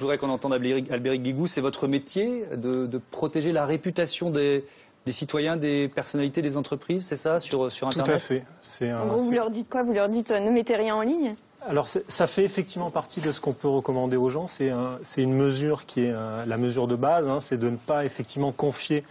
Je voudrais qu'on entende Albéric Guigou, c'est votre métier de protéger la réputation des citoyens, des personnalités, des entreprises, c'est ça, sur Internet? Tout à fait. En gros, vous leur dites quoi? Vous leur dites ne mettez rien en ligne? Alors ça fait effectivement partie de ce qu'on peut recommander aux gens. C'est une mesure qui est la mesure de base, hein, c'est de ne pas effectivement confier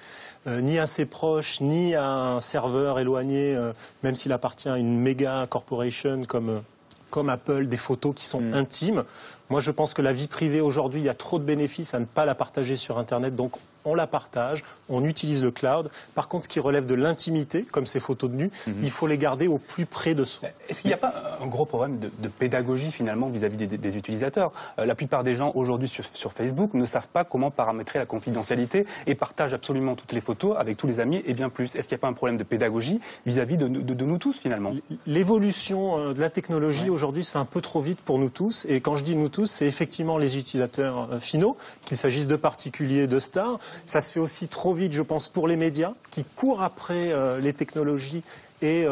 ni à ses proches, ni à un serveur éloigné, même s'il appartient à une méga corporation comme Apple, des photos qui sont intimes. Moi, je pense que la vie privée, aujourd'hui, il y a trop de bénéfices à ne pas la partager sur Internet. Donc, on la partage, on utilise le cloud. Par contre, ce qui relève de l'intimité, comme ces photos de nu, il faut les garder au plus près de soi. Est-ce qu'il n'y a pas un gros problème de pédagogie, finalement, vis-à-vis des utilisateurs? La plupart des gens, aujourd'hui, sur Facebook, ne savent pas comment paramétrer la confidentialité et partagent absolument toutes les photos avec tous les amis et bien plus. Est-ce qu'il n'y a pas un problème de pédagogie vis-à-vis de nous tous, finalement? L'évolution de la technologie, aujourd'hui, se fait un peu trop vite pour nous tous. Et quand je dis nous tous, c'est effectivement les utilisateurs finaux, qu'il s'agisse de particuliers, de stars. Ça se fait aussi trop vite, je pense, pour les médias qui courent après les technologies et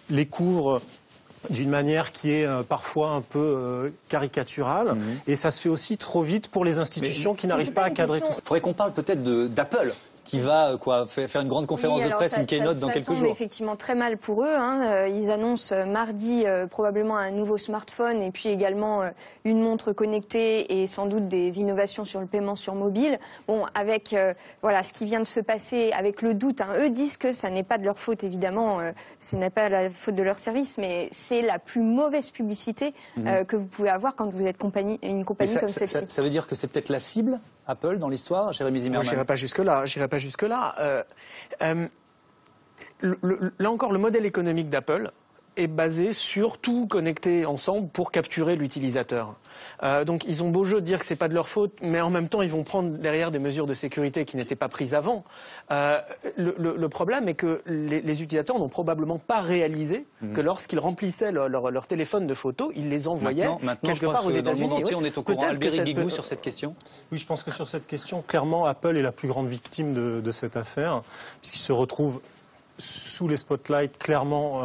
les couvrent d'une manière qui est parfois un peu caricaturale. Et ça se fait aussi trop vite pour les institutions qui n'arrivent pas à cadrer tout ça. Il faudrait qu'on parle peut-être d'Apple, qui va faire une grande conférence de presse, une keynote dans quelques jours. Effectivement très mal pour eux. Hein. Ils annoncent mardi probablement un nouveau smartphone et puis également une montre connectée et sans doute des innovations sur le paiement sur mobile. Bon, avec voilà ce qui vient de se passer, avec le doute. Hein. Eux disent que ça n'est pas de leur faute, évidemment. Ce n'est pas la faute de leur service, mais c'est la plus mauvaise publicité que vous pouvez avoir quand vous êtes une compagnie comme celle-ci. Ça veut dire que c'est peut-être la cible, Apple, dans l'histoire, Jérémy Zimmermann? Je n'irai pas jusque-là. Là encore, le modèle économique d'Apple est basé sur tout connecter ensemble pour capturer l'utilisateur. Donc ils ont beau jeu de dire que c'est pas de leur faute, mais en même temps ils vont prendre derrière des mesures de sécurité qui n'étaient pas prises avant. Le problème est que les utilisateurs n'ont probablement pas réalisé que lorsqu'ils remplissaient leur téléphone de photos, ils les envoyaient quelque part aux États-Unis. Dans le monde entier, on est au courant. Albéric Guigou sur cette question? Oui, je pense que sur cette question, clairement, Apple est la plus grande victime de cette affaire, puisqu'il se retrouve sous les spotlights, clairement,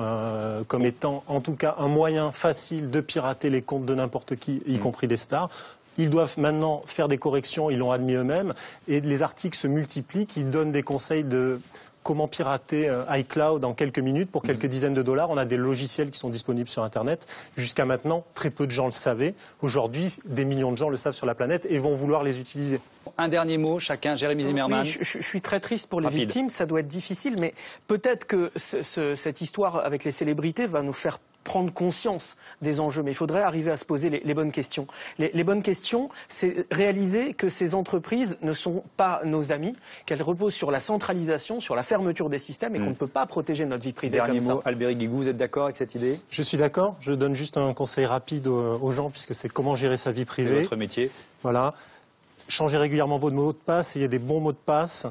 comme étant en tout cas un moyen facile de pirater les comptes de n'importe qui, y compris des stars. Ils doivent maintenant faire des corrections, ils l'ont admis eux-mêmes, et les articles se multiplient, qui donnent des conseils de comment pirater iCloud en quelques minutes pour quelques dizaines de dollars. On a des logiciels qui sont disponibles sur Internet. Jusqu'à maintenant, très peu de gens le savaient. Aujourd'hui, des millions de gens le savent sur la planète et vont vouloir les utiliser. Un dernier mot, chacun. Jérémy Zimmermann. Oui, je suis très triste pour les victimes. Ça doit être difficile, mais peut-être que cette histoire avec les célébrités va nous faire prendre conscience des enjeux, mais il faudrait arriver à se poser les bonnes questions. Les bonnes questions, c'est réaliser que ces entreprises ne sont pas nos amis, qu'elles reposent sur la centralisation, sur la fermeture des systèmes et qu'on ne peut pas protéger notre vie privée comme ça. Dernier mot, Albéric Guigou, vous êtes d'accord avec cette idée? Je suis d'accord. Je donne juste un conseil rapide aux gens, puisque c'est comment gérer sa vie privée. C'est votre métier. Voilà. Changez régulièrement vos mots de passe, ayez des bons mots de passe.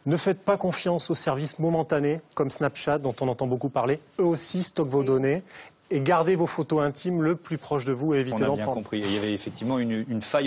Ne faites pas confiance aux services momentanés, comme Snapchat, dont on entend beaucoup parler. Eux aussi stockent vos données. Et gardez vos photos intimes le plus proche de vous et évitez d'en prendre. On a bien compris. Il y avait effectivement une faille.